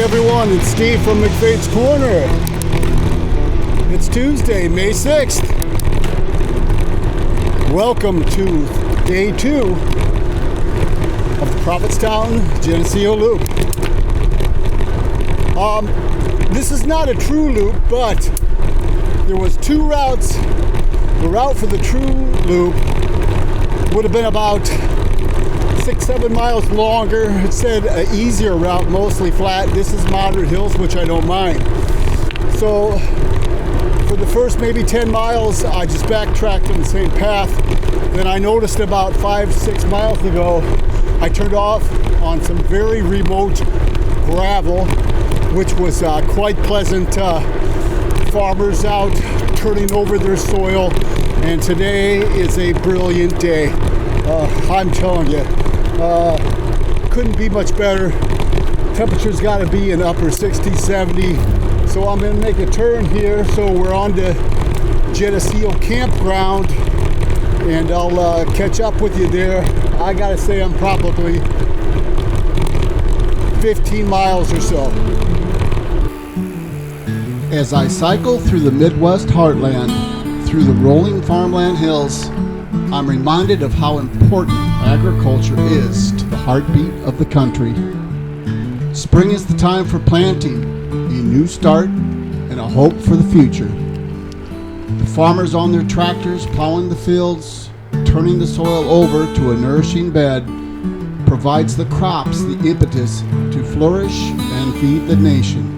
everyone, it's Steve from McFate's Corner. It's Tuesday, May 6th. Welcome to day 2 of the Prophetstown Geneseo loop. This is not a true loop, but there was 2 routes. The route for the true loop would have been about 6-7 miles longer. It said an easier route, mostly flat. This is moderate hills, which I don't mind. So for the first maybe 10 miles, I just backtracked on the same path. Then I noticed about 5-6 miles ago, I turned off on some very remote gravel, which was quite pleasant. Farmers out turning over their soil, and today is a brilliant day. I'm telling you, couldn't be much better. Temperature's got to be in upper 60, 70. So I'm going to make a turn here. So we're on to Geneseo Campground, and I'll catch up with you there. I got to say I'm probably 15 miles or so. As I cycle through the Midwest heartland, through the rolling farmland hills, I'm reminded of how important agriculture is to the heartbeat of the country. Spring is the time for planting, a new start, and a hope for the future. The farmers on their tractors plowing the fields, turning the soil over to a nourishing bed, provides the crops the impetus to flourish and feed the nation.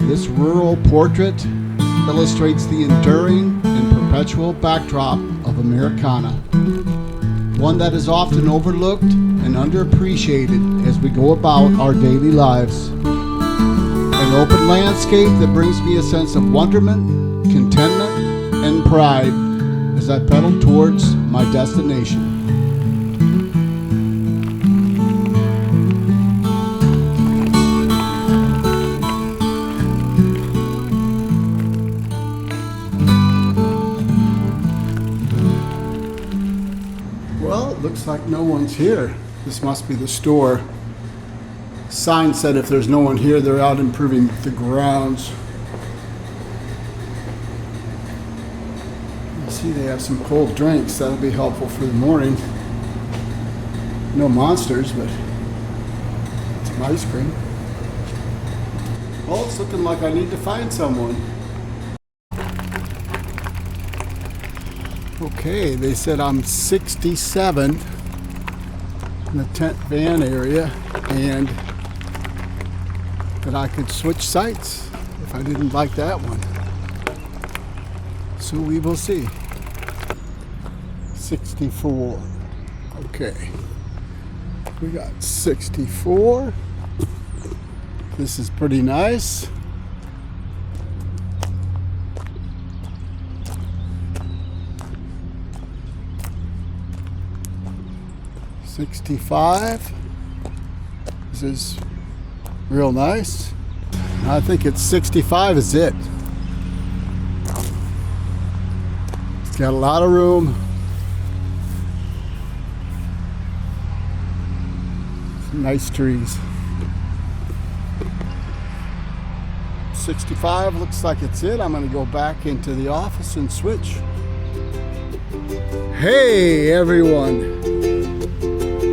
This rural portrait illustrates the enduring and perpetual backdrop of Americana, one that is often overlooked and underappreciated as we go about our daily lives. An open landscape that brings me a sense of wonderment, contentment, and pride as I pedal towards my destination. Looks like no one's here. This must be the store. Sign said if there's no one here, they're out improving the grounds. I see they have some cold drinks. That'll be helpful for the morning. No monsters, but some ice cream. Well, it's looking like I need to find someone. Okay, they said I'm 67 in the tent van area, and that I could switch sites if I didn't like that one. So we will see. 64. Okay. We got 64. This is pretty nice. 65. This is real nice. I think it's 65 is it. It's got a lot of room. Some nice trees. 65 looks like it's it. I'm going to go back into the office and switch. Hey everyone!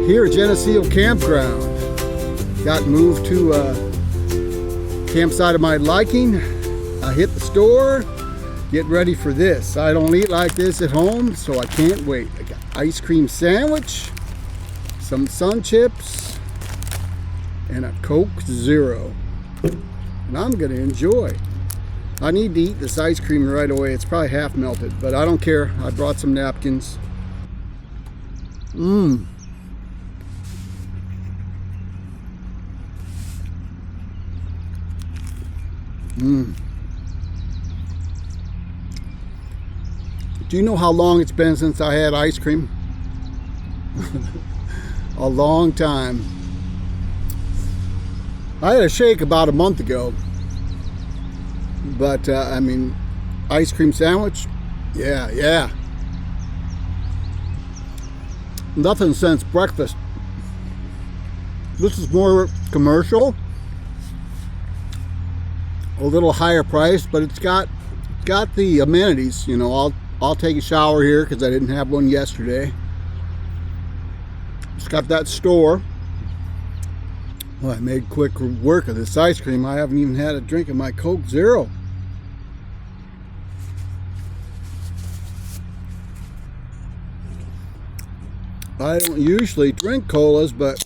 Here at Geneseo Campground. Got moved to a campsite of my liking. I hit the store, get ready for this. I don't eat like this at home, so I can't wait. I got ice cream sandwich, some sun chips, and a Coke Zero. And I'm gonna enjoy. I need to eat this ice cream right away. It's probably half melted, but I don't care. I brought some napkins. Do you know how long it's been since I had ice cream? A long time. I had a shake about a month ago. But, I mean, ice cream sandwich? Yeah. Nothing since breakfast. This is more commercial. a little higher price, but it's got the amenities. You know, I'll take a shower here because I didn't have one yesterday. It's got that store. Well, I made quick work of this ice cream. I haven't even had a drink of my Coke Zero. I don't usually drink colas, but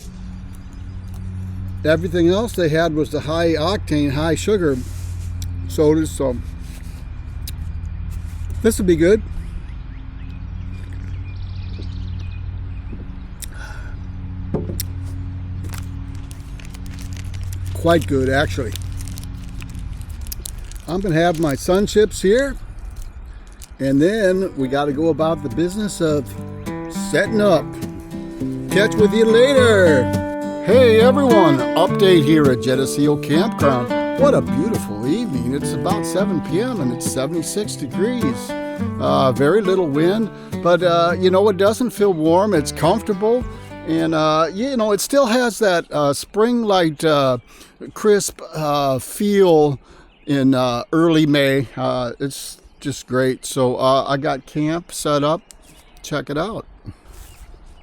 everything else they had was the high octane, high sugar sodas, so this would be good. Quite good, actually. I'm gonna have my sun chips here, and then we got to go about the business of setting up. Catch with you later. Hey everyone, update here at Geneseo Campground. What a beautiful evening. It's about 7 p.m. and it's 76 degrees. Very little wind, but you know, it doesn't feel warm. It's comfortable, and you know, it still has that spring-like crisp feel in early May. It's just great. So I got camp set up. Check it out.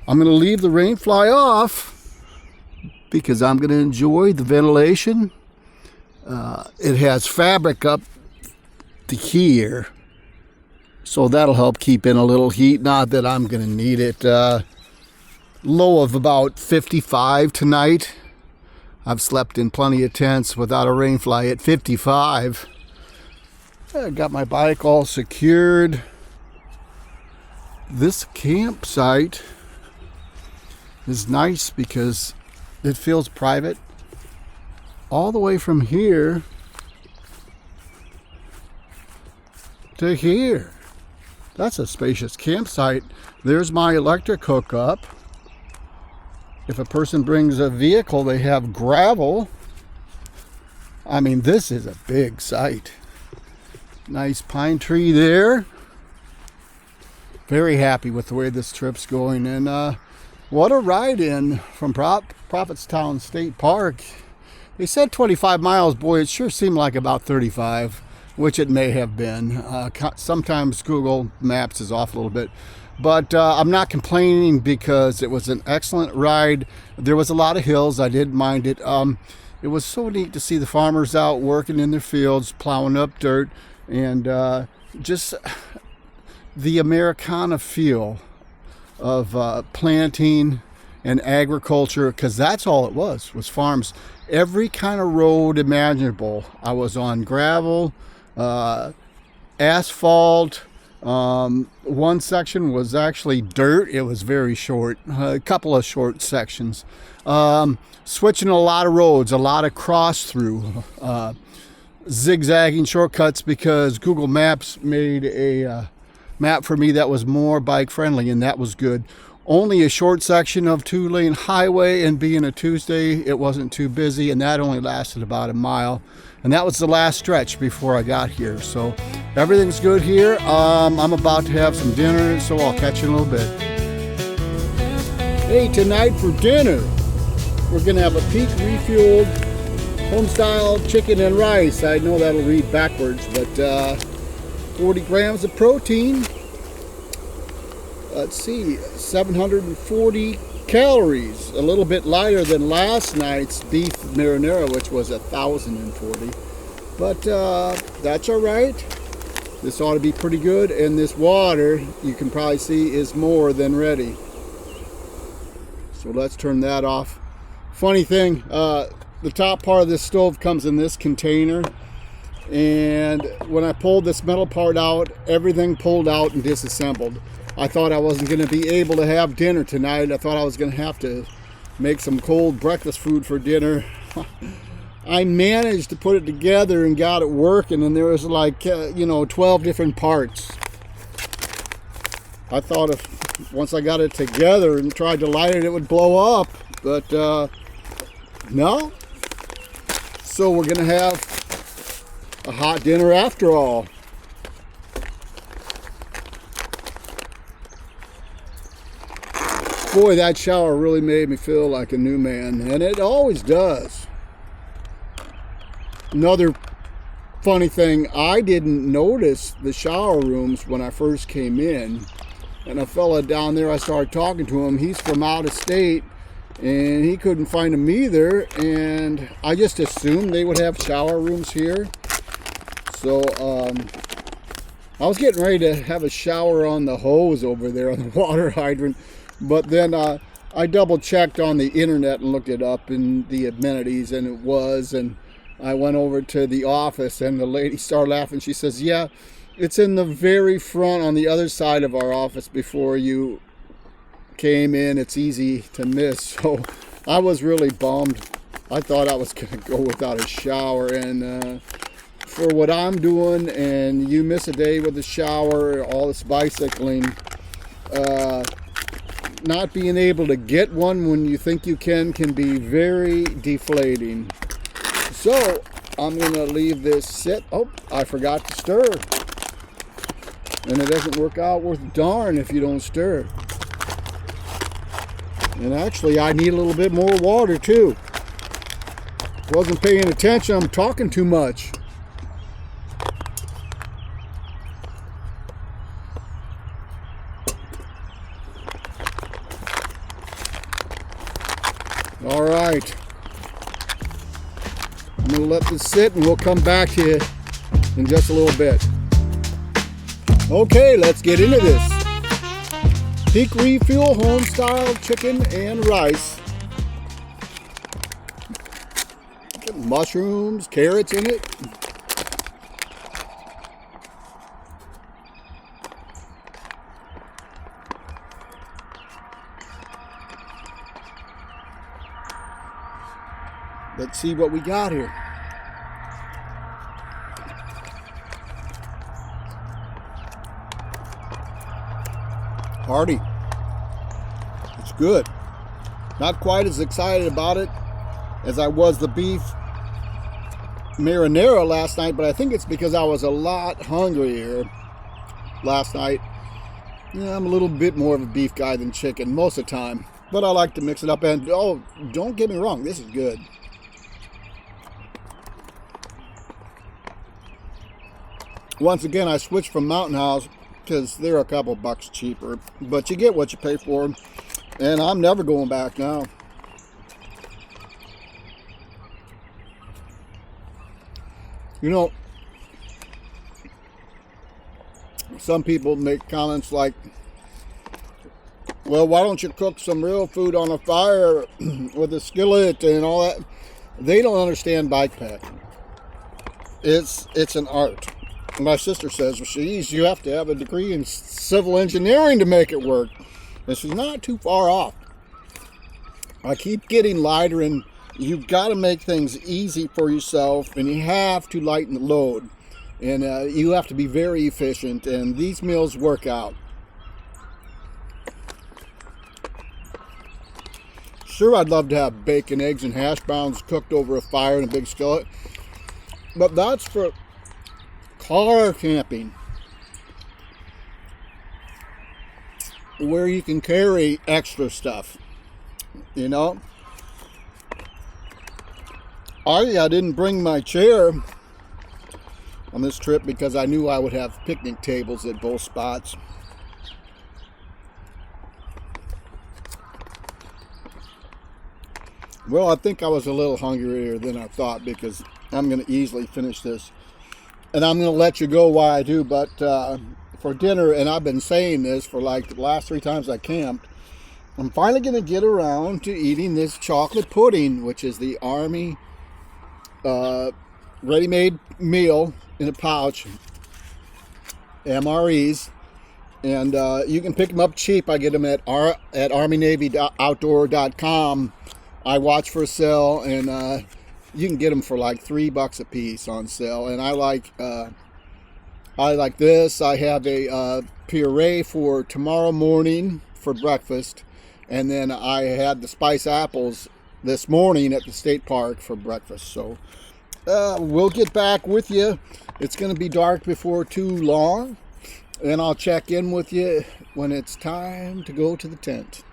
I'm going to leave the rain fly off because I'm going to enjoy the ventilation. It has fabric up the here, so that'll help keep in a little heat. Not that I'm going to need it. Low of about 55 tonight. I've slept in plenty of tents without a rain fly at 55. I got my bike all secured. This campsite is nice because it feels private. All the way from here to here. That's a spacious campsite. There's my electric hookup. If a person brings a vehicle, they have gravel. I mean, this is a big site. Nice pine tree there. Very happy with the way this trip's going, and what a ride in from Prophetstown State Park. They said 25 miles. Boy, it sure seemed like about 35, which it may have been. Sometimes Google Maps is off a little bit, but I'm not complaining because it was an excellent ride. There was a lot of hills. I didn't mind it. It was so neat to see the farmers out working in their fields, plowing up dirt, and just the Americana feel of planting and agriculture, because that's all it was farms. Every kind of road imaginable. I was on gravel, asphalt. One section was actually dirt. It was very short, a couple of short sections. Switching a lot of roads, a lot of cross through, zigzagging shortcuts, because Google Maps made a map for me that was more bike friendly, and that was good. Only a short section of 2-lane highway, and being a Tuesday, it wasn't too busy, and that only lasted about a mile, and that was the last stretch before I got here. So everything's good here. I'm about to have some dinner, so I'll catch you in a little bit. Hey, tonight for dinner we're gonna have a peak refueled home-style chicken and rice. I know that'll read backwards, but 40 grams of protein. Let's see, 740 calories. A little bit lighter than last night's beef marinara, which was 1,040. But that's all right. This ought to be pretty good. And this water, you can probably see, is more than ready. So let's turn that off. Funny thing, the top part of this stove comes in this container. And when I pulled this metal part out, everything pulled out and disassembled. I thought I wasn't going to be able to have dinner tonight. I thought I was going to have to make some cold breakfast food for dinner. I managed to put it together and got it working, and there was like, 12 different parts. I thought if once I got it together and tried to light it, it would blow up, but no. So we're going to have a hot dinner after all. Boy, that shower really made me feel like a new man, and it always does. Another funny thing, I didn't notice the shower rooms when I first came in. And a fella down there, I started talking to him. He's from out of state, and he couldn't find them either. And I just assumed they would have shower rooms here. So I was getting ready to have a shower on the hose over there on the water hydrant. But then I double checked on the internet and looked it up in the amenities, and it was. And I went over to the office, and the lady started laughing. She says, yeah, it's in the very front on the other side of our office before you came in. It's easy to miss. So I was really bummed. I thought I was going to go without a shower. And for what I'm doing, and you miss a day with a shower, all this bicycling, not being able to get one when you think you can be very deflating. So I'm going to leave this sit. Oh, I forgot to stir. And it doesn't work out worth darn if you don't stir. And actually, I need a little bit more water too. Wasn't paying attention. I'm talking too much. All right. I'm going to let this sit, and we'll come back to you in just a little bit. Okay, let's get into this. Peak Refuel home-style chicken and rice. Get mushrooms, carrots in it. Let's see what we got here. Hearty. It's good. Not quite as excited about it as I was the beef marinara last night, but I think it's because I was a lot hungrier last night. Yeah, I'm a little bit more of a beef guy than chicken most of the time, but I like to mix it up. And oh, don't get me wrong, this is good. Once again, I switched from Mountain House because they're a couple bucks cheaper, but you get what you pay for, and I'm never going back now. You know, some people make comments like, well, why don't you cook some real food on a fire with a skillet and all that? They don't understand bikepacking. It's an art. My sister says, well, geez, you have to have a degree in civil engineering to make it work. And she's not too far off. I keep getting lighter, and you've got to make things easy for yourself, and you have to lighten the load. And you have to be very efficient, and these meals work out. Sure, I'd love to have bacon, eggs, and hash browns cooked over a fire in a big skillet, but that's for car camping, where you can carry extra stuff, you know. I didn't bring my chair on this trip because I knew I would have picnic tables at both spots. Well, I think I was a little hungrier than I thought, because I'm going to easily finish this. And I'm going to let you go while I do, but for dinner, and I've been saying this for like the last 3 times I camped, I'm finally going to get around to eating this chocolate pudding, which is the Army ready-made meal in a pouch, MREs, and you can pick them up cheap. I get them at ArmyNavyOutdoor.com. I watch for sale, and you can get them for like $3 a piece on sale. And I like this. I have a puree for tomorrow morning for breakfast, and then I had the spice apples this morning at the state park for breakfast. So we'll get back with you. It's going to be dark before too long, and I'll check in with you when it's time to go to the tent.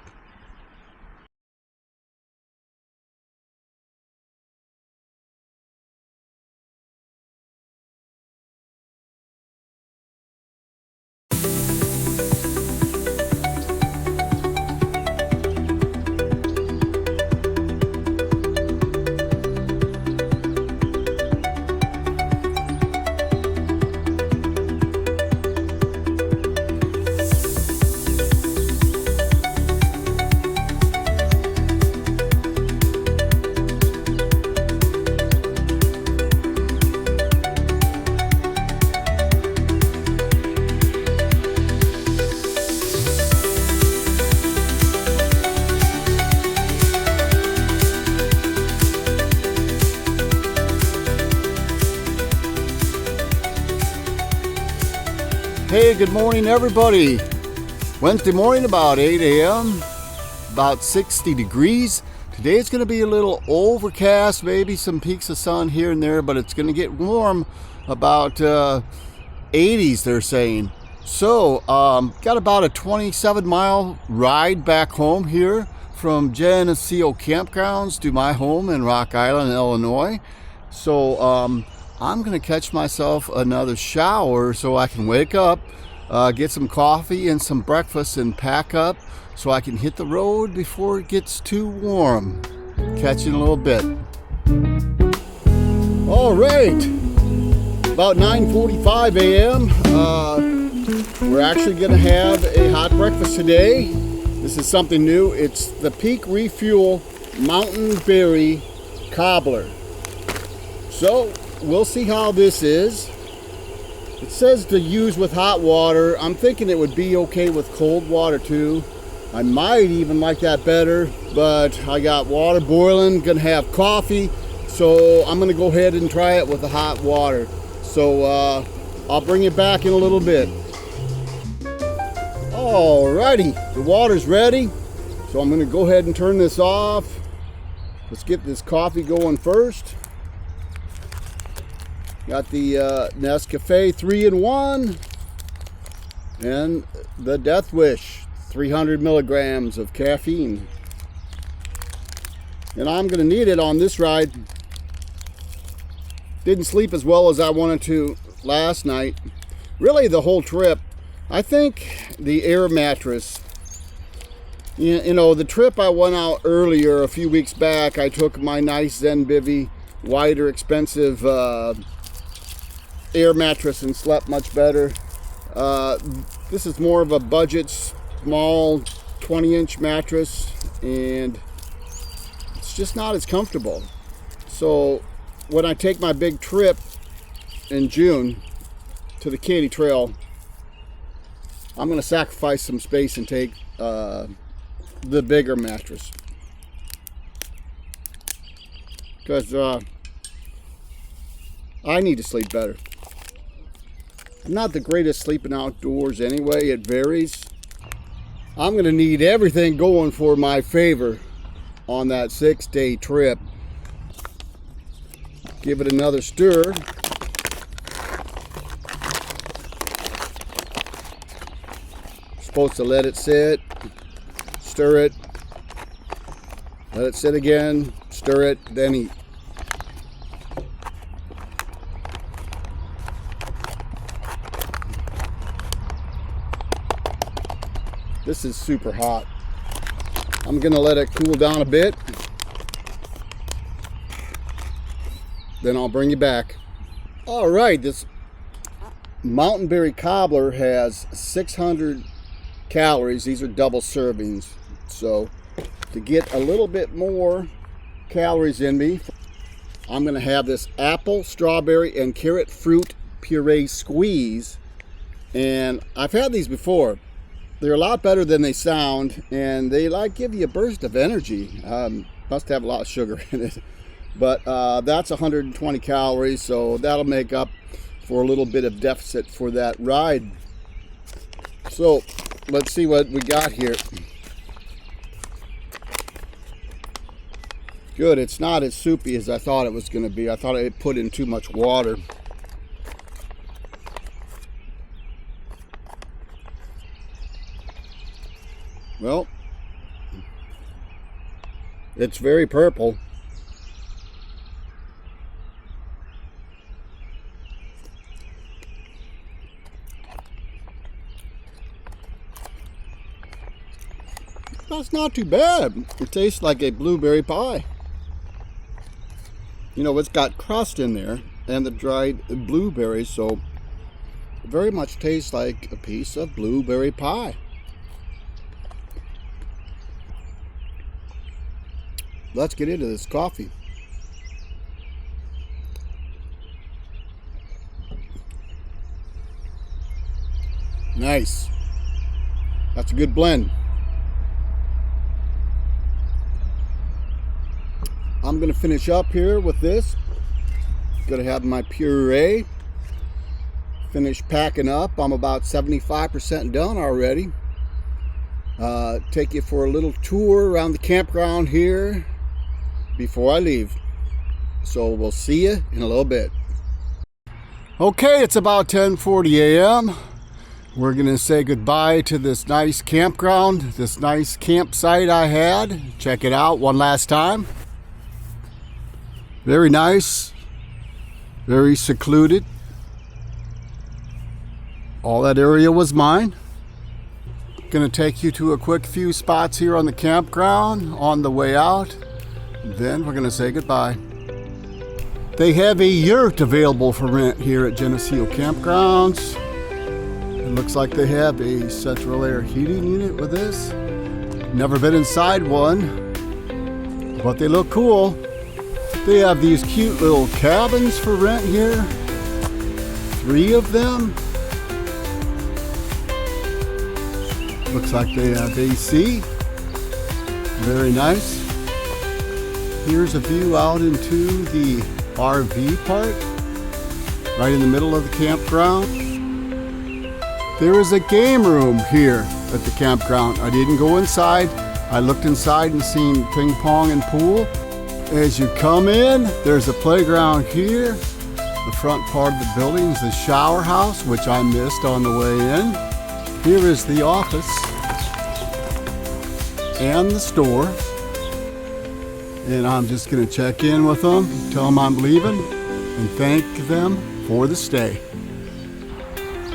Hey, good morning everybody. Wednesday morning, about 8 a.m., about 60 degrees. Today it's going to be a little overcast, maybe some peaks of sun here and there, but it's going to get warm, about 80s they're saying. So got about a 27-mile ride back home here from Geneseo Campgrounds to my home in Rock Island, Illinois. So I'm going to catch myself another shower so I can wake up, get some coffee and some breakfast and pack up so I can hit the road before it gets too warm. Catch you in a little bit. All right, about 9:45 a.m. We're actually going to have a hot breakfast today. This is something new. It's the Peak Refuel Mountain Berry Cobbler. So we'll see how this is. It says to use with hot water. I'm thinking it would be okay with cold water too. I might even like that better, but I got water boiling, gonna have coffee, so I'm gonna go ahead and try it with the hot water. So I'll bring it back in a little bit. Alrighty, the water's ready, so I'm gonna go ahead and turn this off. Let's get this coffee going first. Got the Nescafe 3-in-1 and the Death Wish 300 milligrams of caffeine. And I'm going to need it on this ride. Didn't sleep as well as I wanted to last night. Really the whole trip. I think the air mattress. You know, the trip I went out earlier a few weeks back, I took my nice Zen Bivy, wider, expensive air mattress and slept much better. This is more of a budget, small 20-inch mattress, and it's just not as comfortable. So when I take my big trip in June to the Katy Trail, I'm going to sacrifice some space and take the bigger mattress, because I need to sleep better. I'm not the greatest sleeping outdoors anyway. It varies. I'm going to need everything going for my favor on that 6-day trip. Give it another stir. Supposed to let it sit, stir it, let it sit again, stir it, then eat. This is super hot. I'm gonna let it cool down a bit. Then I'll bring you back. All right, this Mountain Berry Cobbler has 600 calories. These are double servings. So to get a little bit more calories in me, I'm gonna have this apple, strawberry, and carrot fruit puree squeeze. And I've had these before. They're a lot better than they sound, and they give you a burst of energy. Must have a lot of sugar in it, but that's 120 calories, so that'll make up for a little bit of deficit for that ride. So let's see what we got here. Good, it's not as soupy as I thought it was going to be. I thought I put in too much water. Well, it's very purple. That's not too bad. It tastes like a blueberry pie. You know, it's got crust in there and the dried blueberries, so it very much tastes like a piece of blueberry pie. Let's get into this coffee. Nice. That's a good blend. I'm going to finish up here with this. Going to have my puree. finished packing up. I'm about 75% done already. Take you for a little tour around the campground here before I leave. So we'll see you in a little bit. Okay, it's about 10:40 a.m. We're gonna say goodbye to this nice campground, this nice campsite I had. Check it out one last time. Very nice, very secluded. All that area was mine. Gonna take you to a quick few spots here on the campground on the way out. Then we're gonna say goodbye. They have a yurt available for rent here at Geneseo Campgrounds. It looks like they have a central air heating unit with this. Never been inside one, but they look cool. They have these cute little cabins for rent here. 3 of them. Looks like they have AC. Very nice. Here's a view out into the RV park, right in the middle of the campground. There is a game room here at the campground. I didn't go inside. I looked inside and seen ping pong and pool. As you come in, there's a playground here. The front part of the building is the shower house, which I missed on the way in. Here is the office and the store. And I'm just gonna check in with them, tell them I'm leaving, and thank them for the stay.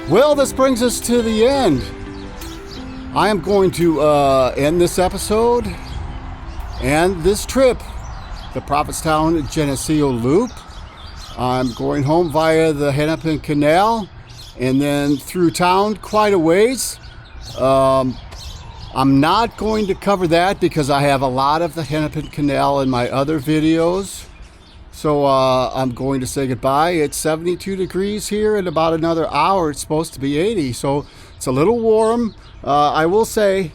Well, this brings us to the end. I am going to end this episode and this trip, the Prophetstown Geneseo Loop. I'm going home via the Hennepin Canal and then through town quite a ways. I'm not going to cover that because I have a lot of the Hennepin Canal in my other videos. So I'm going to say goodbye. It's 72 degrees here. In about another hour, it's supposed to be 80. So it's a little warm. I will say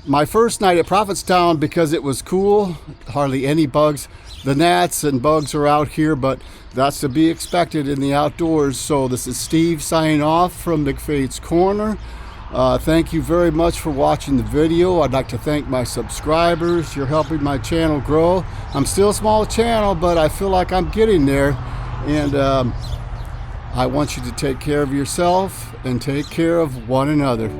my first night at Prophetstown, because it was cool, hardly any bugs. The gnats and bugs are out here, but that's to be expected in the outdoors. So this is Steve signing off from McFade's Corner. Thank you very much for watching the video. I'd like to thank my subscribers. You're helping my channel grow. I'm still a small channel, but I feel like I'm getting there. And I want you to take care of yourself and take care of one another.